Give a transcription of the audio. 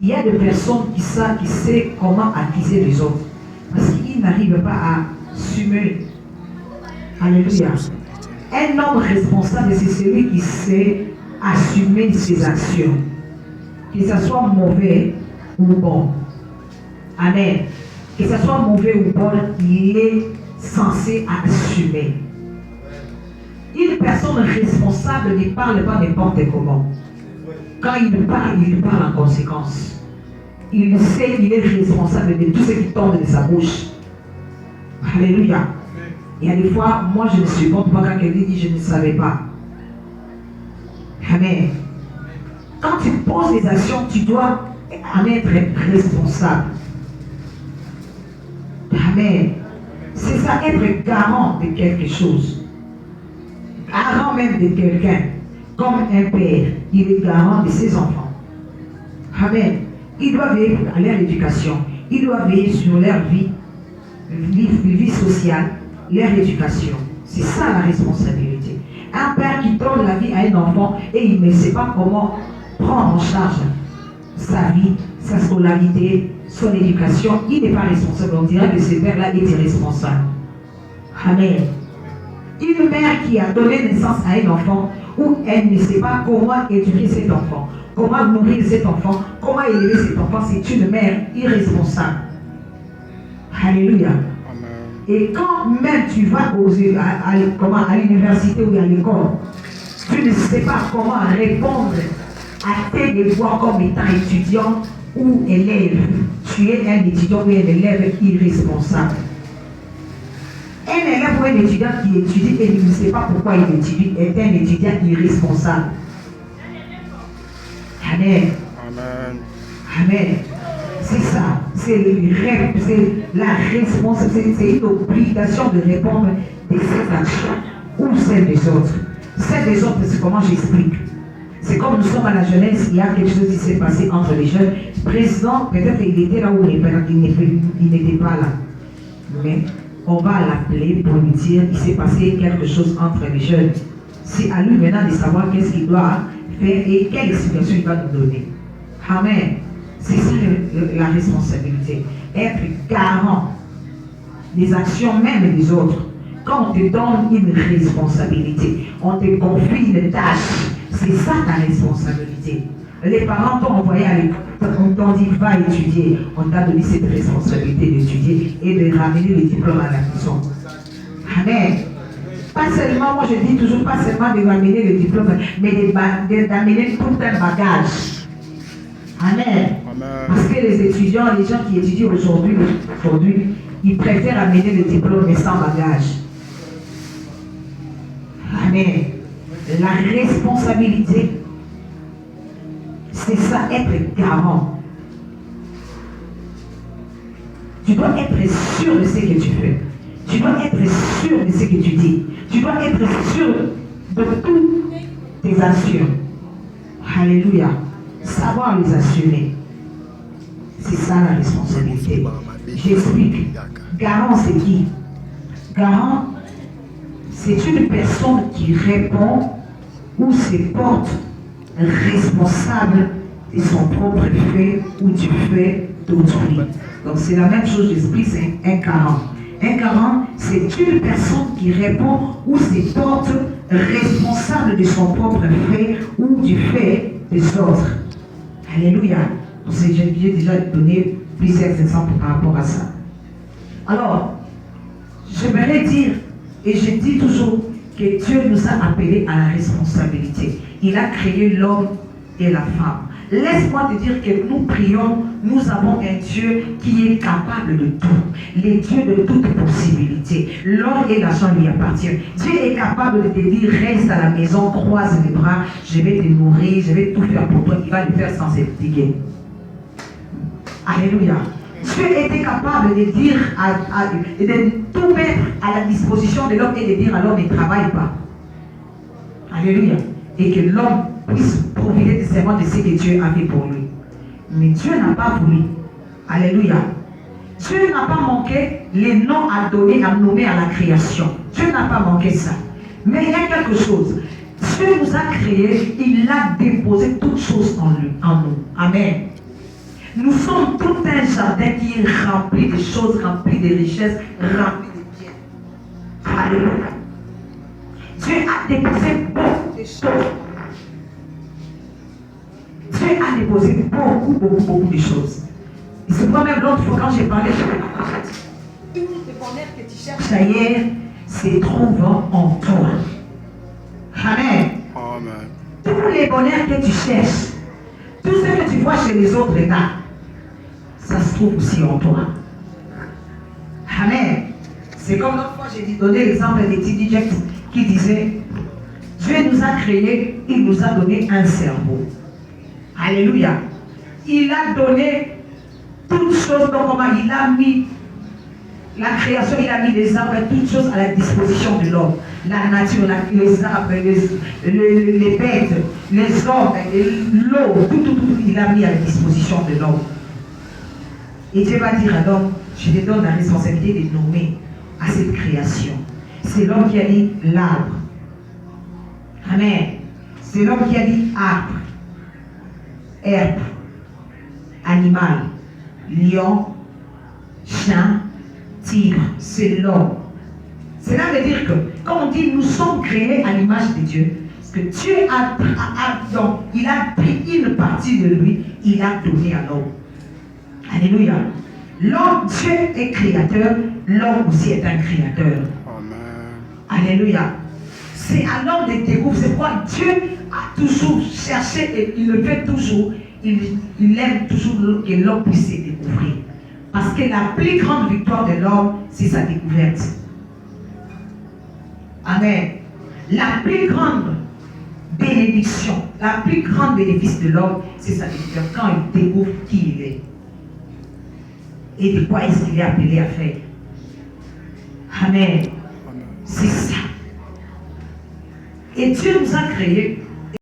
Il y a des personnes qui savent comment accuser les autres. Parce qu'ils n'arrivent pas à assumer. Alléluia. Un homme responsable, c'est celui qui sait assumer ses actions. Que ce soit mauvais ou bon. Amen. Que ce soit mauvais ou bon, il est censé assumer. Une personne responsable ne parle pas n'importe comment. Quand il parle en conséquence. Il sait qu'il est responsable de tout ce qui tombe de sa bouche. Alléluia. Il y a des fois, moi je ne supporte pas quand quelqu'un dit je ne savais pas. Amen. Quand tu poses des actions, tu dois en être responsable. Amen. C'est ça, être garant de quelque chose. Garant même de quelqu'un. Comme un père, il est garant de ses enfants. Amen. Il doit veiller à leur éducation. Il doit veiller sur leur vie sociale, leur éducation. C'est ça la responsabilité. Un père qui donne la vie à un enfant et il ne sait pas comment prendre en charge sa vie, sa scolarité, son éducation, il n'est pas responsable. On dirait que ce père-là est irresponsable. Amen. Une mère qui a donné naissance à un enfant où elle ne sait pas comment éduquer cet enfant, comment nourrir cet enfant, comment élever cet enfant, c'est une mère irresponsable. Alléluia. Et quand même tu vas à l'université ou à l'école, tu ne sais pas comment répondre à tes devoirs comme étant étudiant ou élève. Tu es un étudiant ou un élève irresponsable. Un élève ou un étudiant qui étudie et il ne sait pas pourquoi il étudie est un étudiant irresponsable. Amen. Amen. Amen. C'est ça. C'est la responsabilité. C'est une obligation de répondre de ses actions ou celles des autres. Celles des autres, c'est comment j'explique. C'est comme nous sommes à la jeunesse, il y a quelque chose qui s'est passé entre les jeunes. Le président, peut-être il était là où il n'était pas là. Mais on va l'appeler pour lui dire qu'il s'est passé quelque chose entre les jeunes. C'est à lui maintenant de savoir qu'est-ce qu'il doit faire et quelle explication il va nous donner. Amen. C'est ça la responsabilité. Être garant des actions même des autres. Quand on te donne une responsabilité, on te confie une tâche, c'est ça ta responsabilité. Les parents t'ont envoyé à l'école, on t'a dit va étudier, on t'a donné cette responsabilité d'étudier et de ramener le diplôme à la maison. Amen. Pas seulement, moi je dis toujours, pas seulement de ramener le diplôme, mais d'amener tout un bagage. Amen. Amen. Parce que les étudiants, les gens qui étudient aujourd'hui, ils préfèrent amener le diplôme mais sans bagage. Amen. La responsabilité, c'est ça, être garant. Tu dois être sûr de ce que tu fais. Tu dois être sûr de ce que tu dis. Tu dois être sûr de toutes tes actions. Alléluia. Savoir les assumer. C'est ça la responsabilité. J'explique. Garant, c'est qui? Garant, c'est une personne qui répond ou se porte responsable de son propre fait ou du fait d'autrui. Donc c'est la même chose, j'explique, c'est un garant. Un garant, c'est une personne qui répond ou se porte responsable de son propre fait ou du fait des autres. Alléluia. J'ai déjà donné plusieurs exemples par rapport à ça. Alors, j'aimerais dire, et je dis toujours, que Dieu nous a appelés à la responsabilité. Il a créé l'homme et la femme. Laisse-moi te dire que nous prions, nous avons un Dieu qui est capable de tout. Le Dieu de toute possibilité. L'or et l'argent lui appartiennent. Dieu est capable de te dire, reste à la maison, croise les bras, je vais te nourrir, je vais tout faire pour toi. Il va le faire sans se fatiguer. Alléluia. Dieu était capable de dire, de tout mettre à la disposition de l'homme et de dire à l'homme, ne travaille pas. Alléluia. Et que l'homme puisse profiter seulement de ce que Dieu a fait pour lui. Mais Dieu n'a pas voulu. Alléluia. Dieu n'a pas manqué les noms à donner, à nommer à la création. Dieu n'a pas manqué ça. Mais il y a quelque chose. Dieu nous a créés, il a déposé toutes choses en nous. Amen. Nous sommes tout un jardin qui est rempli de choses, rempli de richesses, rempli de biens. Alléluia. Dieu a déposé beaucoup de choses. Dieu a déposé beaucoup de choses. Et c'est moi-même l'autre fois quand j'ai parlé, une des bonheurs que tu cherches ailleurs se trouve en toi. Amen. Amen. Tous les bonheurs que tu cherches, tout ce que tu vois chez les autres là, ça se trouve aussi en toi. Amen. C'est comme l'autre fois, j'ai donné l'exemple de T.D. Jakes qui disait, Dieu nous a créés, il nous a donné un cerveau. Alléluia. Il a donné toutes choses, donc comment il a mis la création, il a mis les arbres, toutes choses à la disposition de l'homme. La nature, les arbres, les bêtes, les hommes, l'eau, tout, il a mis à la disposition de l'homme. Et Dieu va dire à l'homme, je te donne la responsabilité de nommer à cette création. C'est l'homme qui a dit l'arbre. Amen. C'est l'homme qui a dit arbre, herbe, animal, lion, chien, tigre. C'est l'homme. Cela veut dire que, quand on dit nous sommes créés à l'image de Dieu, parce que Dieu donc, il a pris une partie de lui, il a donné à l'homme. Alléluia. L'homme, Dieu est créateur, l'homme aussi est un créateur. Amen. Alléluia. C'est à l'homme de découvrir. C'est pourquoi Dieu a toujours cherché et il le fait toujours. Il aime toujours que l'homme puisse se découvrir. Parce que la plus grande victoire de l'homme, c'est sa découverte. Amen. La plus grande bénédiction, la plus grande bénéfice de l'homme, c'est sa découverte. Quand il découvre qui il est. Et de quoi est-ce qu'il est appelé à faire. Amen. C'est ça. Et Dieu nous a créés